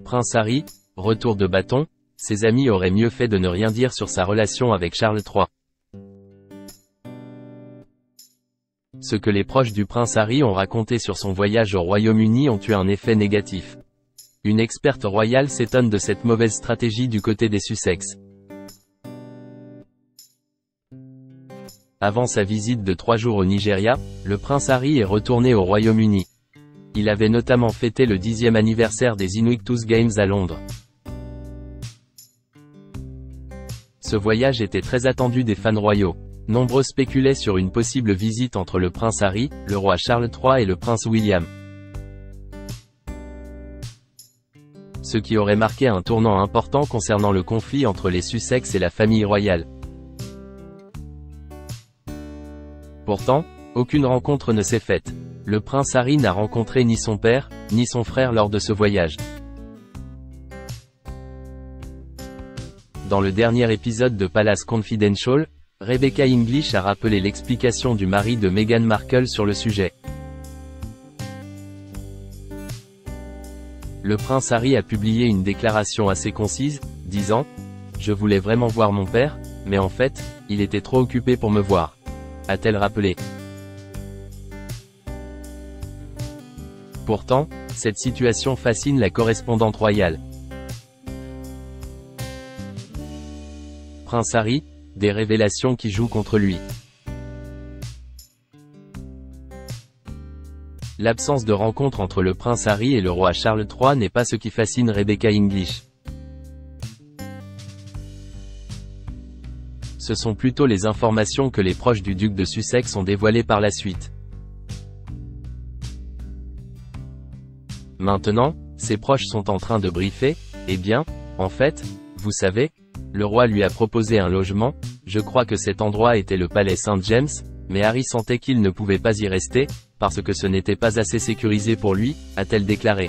Prince Harry, retour de bâton, ses amis auraient mieux fait de ne rien dire sur sa relation avec Charles III. Ce que les proches du prince Harry ont raconté sur son voyage au Royaume-Uni ont eu un effet négatif. Une experte royale s'étonne de cette mauvaise stratégie du côté des Sussex. Avant sa visite de 3 jours au Nigeria, le prince Harry est retourné au Royaume-Uni. Il avait notamment fêté le 10e anniversaire des Invictus Games à Londres. Ce voyage était très attendu des fans royaux. Nombreux spéculaient sur une possible visite entre le prince Harry, le roi Charles III et le prince William. Ce qui aurait marqué un tournant important concernant le conflit entre les Sussex et la famille royale. Pourtant, aucune rencontre ne s'est faite. Le prince Harry n'a rencontré ni son père, ni son frère lors de ce voyage. Dans le dernier épisode de Palace Confidential, Rebecca English a rappelé l'explication du mari de Meghan Markle sur le sujet. Le prince Harry a publié une déclaration assez concise, disant « Je voulais vraiment voir mon père, mais en fait, il était trop occupé pour me voir », a-t-elle rappelé. Pourtant, cette situation fascine la correspondante royale. Prince Harry, des révélations qui jouent contre lui. L'absence de rencontre entre le prince Harry et le roi Charles III n'est pas ce qui fascine Rebecca English. Ce sont plutôt les informations que les proches du duc de Sussex ont dévoilées par la suite. Maintenant, ses proches sont en train de briefer, eh bien, en fait, vous savez, le roi lui a proposé un logement, je crois que cet endroit était le palais St. James, mais Harry sentait qu'il ne pouvait pas y rester, parce que ce n'était pas assez sécurisé pour lui, a-t-elle déclaré.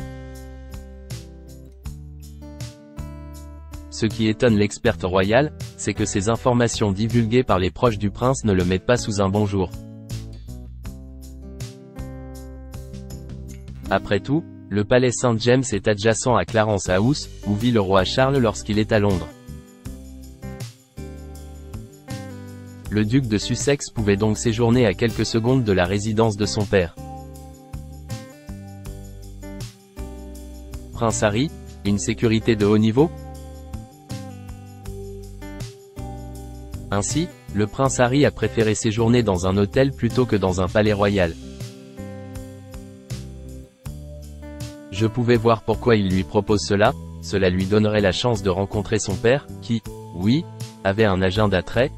Ce qui étonne l'experte royale, c'est que ces informations divulguées par les proches du prince ne le mettent pas sous un bon jour. Après tout, le palais St. James est adjacent à Clarence House, où vit le roi Charles lorsqu'il est à Londres. Le duc de Sussex pouvait donc séjourner à quelques secondes de la résidence de son père. Prince Harry, une sécurité de haut niveau? Ainsi, le prince Harry a préféré séjourner dans un hôtel plutôt que dans un palais royal. Je pouvais voir pourquoi il lui propose cela, cela lui donnerait la chance de rencontrer son père, qui, oui, avait un agenda très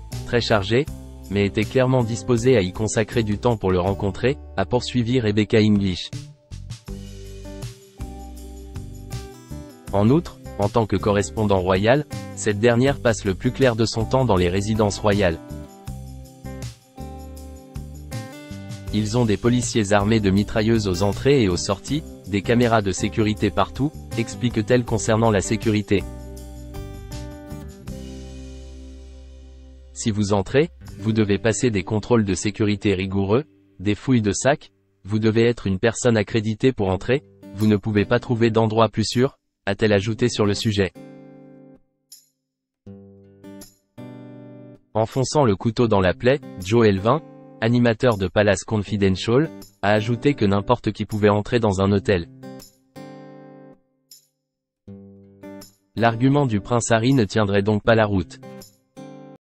chargé, mais était clairement disposé à y consacrer du temps pour le rencontrer, a poursuivi Rebecca English. En outre, en tant que correspondant royal, cette dernière passe le plus clair de son temps dans les résidences royales. Ils ont des policiers armés de mitrailleuses aux entrées et aux sorties, des caméras de sécurité partout, explique-t-elle concernant la sécurité. Si vous entrez, vous devez passer des contrôles de sécurité rigoureux, des fouilles de sacs, vous devez être une personne accréditée pour entrer, vous ne pouvez pas trouver d'endroit plus sûr, a-t-elle ajouté sur le sujet. Enfonçant le couteau dans la plaie, Joe Elvin, animateur de Palace Confidential, a ajouté que n'importe qui pouvait entrer dans un hôtel. L'argument du prince Harry ne tiendrait donc pas la route.